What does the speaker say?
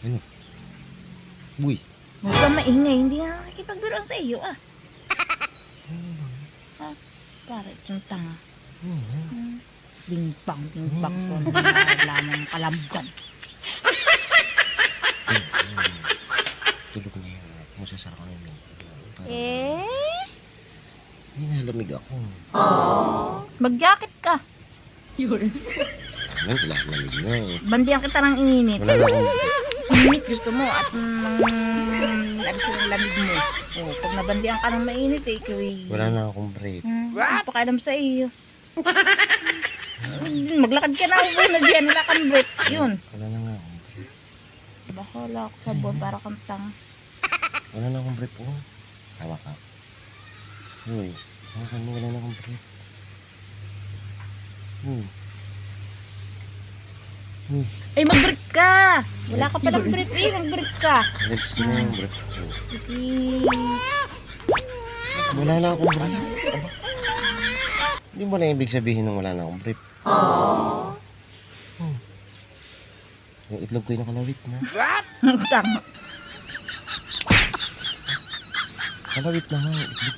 Ano? Uy. Huwag kang maingay, hindi nga nakikipagbiruan sa iyo ah. Ha? Para itong tanga. Bingpang ko na lamang kalamban. Tulog na yan. Masasara ko na yun. Eh? Nalamig ako. Mag-jacket ka. Ayun, lamig na eh. Bandihan kita ng ininit. Wala na akong... Init gusto mo at alisin ang lamig mo. Oh, pag nabandihan ka ng mainit eh, ikaw Wala na akong brief. Ano pakialam sa iyo? Maglakad ka na ako na diyan, wala kang break. Yun. Wala na nga akong brief. Bahala ako sa buwan para kang tanga. Wala na akong brief po. Tawa ka. Uy, hawakan mo, wala na akong brief. Ay, mag-break ka! Wala ka palang break eh, mag-break ka. Let's go na yung brief ko. Okay. Wala na akong brief. Aba. Hindi mo na ibig sabihin ng wala na akong brief. Yung itlog ko'y nakalawit na. Tama. Kalawit na nga yung itlog.